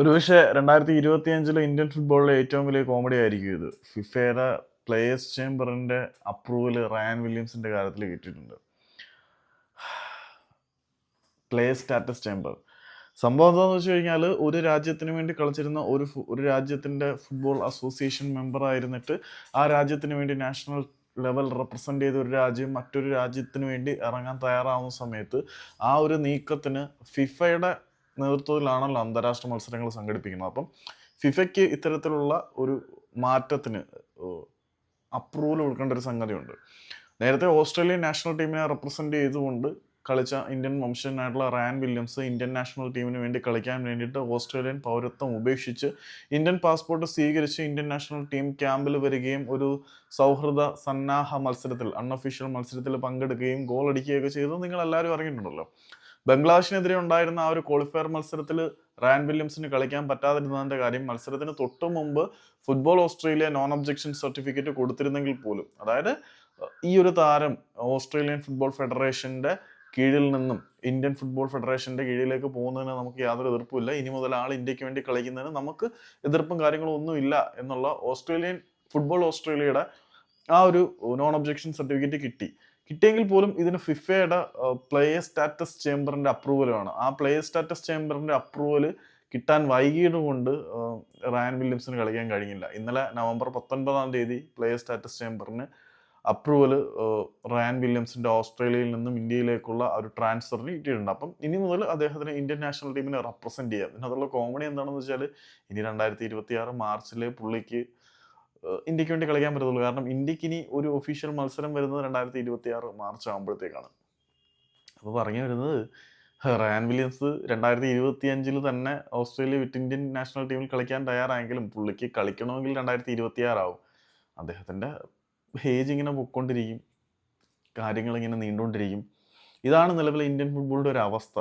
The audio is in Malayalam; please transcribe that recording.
ഒരുപക്ഷെ 2025 ഇന്ത്യൻ ഫുട്ബോളിലെ ഏറ്റവും വലിയ കോമഡി ആയിരിക്കും ഇത്. ഫിഫയുടെ പ്ലേയേഴ്സ് ചേംബറിന്റെ അപ്രൂവൽ റയാൻ വില്യംസിന്റെ കാര്യത്തിൽ കിട്ടിയിട്ടുണ്ട്. Players status chamber. സംഭവം എന്താണെന്ന് വെച്ച് കഴിഞ്ഞാൽ ഒരു രാജ്യത്തിന് വേണ്ടി കളിച്ചിരുന്ന ഒരു രാജ്യത്തിന്റെ ഫുട്ബോൾ അസോസിയേഷൻ മെമ്പർ ആയിരുന്നിട്ട് ആ രാജ്യത്തിന് വേണ്ടി നാഷണൽ ലെവൽ റെപ്രസെന്റ് ചെയ്ത ഒരു രാജ്യം മറ്റൊരു രാജ്യത്തിന് വേണ്ടി ഇറങ്ങാൻ തയ്യാറാവുന്ന സമയത്ത് ആ ഒരു നീക്കത്തിന് ഫിഫയുടെ നേതൃത്വത്തിലാണല്ലോ അന്താരാഷ്ട്ര മത്സരങ്ങൾ സംഘടിപ്പിക്കുന്നത്. അപ്പം ഫിഫയ്ക്ക് ഇത്തരത്തിലുള്ള ഒരു മാറ്റത്തിന് അപ്രൂവൽ കൊടുക്കേണ്ട ഒരു സംഗതിയുണ്ട്. നേരത്തെ ഓസ്ട്രേലിയൻ നാഷണൽ ടീമിനെ റെപ്രസെന്റ് ചെയ്തുകൊണ്ട് കളിച്ച ഇന്ത്യൻ വംശജനായിട്ടുള്ള റയാൻ വില്യംസ് ഇന്ത്യൻ നാഷണൽ ടീമിന് വേണ്ടി കളിക്കാൻ വേണ്ടിയിട്ട് ഓസ്ട്രേലിയൻ പൗരത്വം ഉപേക്ഷിച്ച് ഇന്ത്യൻ പാസ്പോർട്ട് സ്വീകരിച്ച് ഇന്ത്യൻ നാഷണൽ ടീം ക്യാമ്പിൽ വരികയും ഒരു സൗഹൃദ സന്നാഹ മത്സരത്തിൽ അൺഒഫീഷ്യൽ മത്സരത്തിൽ പങ്കെടുക്കുകയും ഗോൾ അടിക്കുകയൊക്കെ ചെയ്തത് നിങ്ങൾ എല്ലാവരും അറിഞ്ഞിട്ടുണ്ടല്ലോ. ബംഗ്ലാദേശിനെതിരെ ഉണ്ടായിരുന്ന ആ ഒരു ക്വാളിഫയർ മത്സരത്തിൽ റയാൻ വില്യംസിന് കളിക്കാൻ പറ്റാതിരുന്നതിന്റെ കാര്യം മത്സരത്തിന് തൊട്ടു മുമ്പ് football Australia non objection certificate കൊടുത്തിരുന്നെങ്കിൽ പോലും, അതായത് ഈ ഒരു താരം ഓസ്ട്രേലിയൻ ഫുട്ബോൾ ഫെഡറേഷന്റെ കീഴിൽ നിന്നും ഇന്ത്യൻ ഫുട്ബോൾ ഫെഡറേഷന്റെ കീഴിലേക്ക് പോകുന്നതിന് നമുക്ക് യാതൊരു എതിർപ്പുമില്ല, ഇനി മുതൽ ആൾ ഇന്ത്യക്ക് വേണ്ടി കളിക്കുന്നതിന് നമുക്ക് എതിർപ്പും കാര്യങ്ങളും ഒന്നും ഇല്ല എന്നുള്ള ഫുട്ബോൾ ഓസ്ട്രേലിയയുടെ ആ ഒരു നോൺ ഒബ്ജക്ഷൻ സർട്ടിഫിക്കറ്റ് കിട്ടിയെങ്കിൽ പോലും ഇതിന് ഫിഫയുടെ പ്ലേയേഴ്സ് സ്റ്റാറ്റസ് ചേംബറിന്റെ അപ്രൂവൽ വേണം. ആ പ്ലേയേഴ്സ് സ്റ്റാറ്റസ് ചേംബറിന്റെ അപ്രൂവൽ കിട്ടാൻ വൈകിയത് കൊണ്ട് റയാൻ വില്യംസിന് കളിക്കാൻ കഴിഞ്ഞില്ല. ഇന്നലെ നവംബർ 19 പ്ലേയേഴ്സ് സ്റ്റാറ്റസ് ചേംബറിന് അപ്രൂവൽ റയാൻ വില്യംസിന്റെ ഓസ്ട്രേലിയയിൽ നിന്നും ഇന്ത്യയിലേക്കുള്ള ഒരു ട്രാൻസ്ഫറിന് കിട്ടിയിട്ടുണ്ട്. അപ്പം ഇനി മുതൽ അദ്ദേഹത്തിന് ഇന്ത്യൻ നാഷണൽ ടീമിനെ റെപ്രസെന്റ് ചെയ്യാം. ഇതിനകത്തുള്ള കോമഡി എന്താണെന്ന് വെച്ചാൽ ഇനി 2026 മാർച്ചിലെ പുള്ളിക്ക് ഇന്ത്യക്ക് വേണ്ടി കളിക്കാൻ പറ്റത്തുള്ളൂ. കാരണം ഇന്ത്യക്ക് ഇനി ഒരു ഒഫീഷ്യൽ മത്സരം വരുന്നത് 2026 മാർച്ച് ആകുമ്പോഴത്തേക്കാണ്. അപ്പോൾ പറഞ്ഞു വരുന്നത്, റയാൻ വില്യംസ് 2025 തന്നെ ഓസ്ട്രേലിയ വിട്ട് ഇന്ത്യൻ നാഷണൽ ടീമിൽ കളിക്കാൻ തയ്യാറായെങ്കിലും പുള്ളിക്ക് കളിക്കണമെങ്കിൽ 2026 ആവും. അദ്ദേഹത്തിൻ്റെ ഏജ് ഇങ്ങനെ പൊയ്ക്കൊണ്ടിരിക്കും, കാര്യങ്ങൾ ഇങ്ങനെ നീണ്ടുകൊണ്ടിരിക്കും. ഇതാണ് നിലവിലെ ഇന്ത്യൻ ഫുട്ബോളിൻ്റെ ഒരു അവസ്ഥ.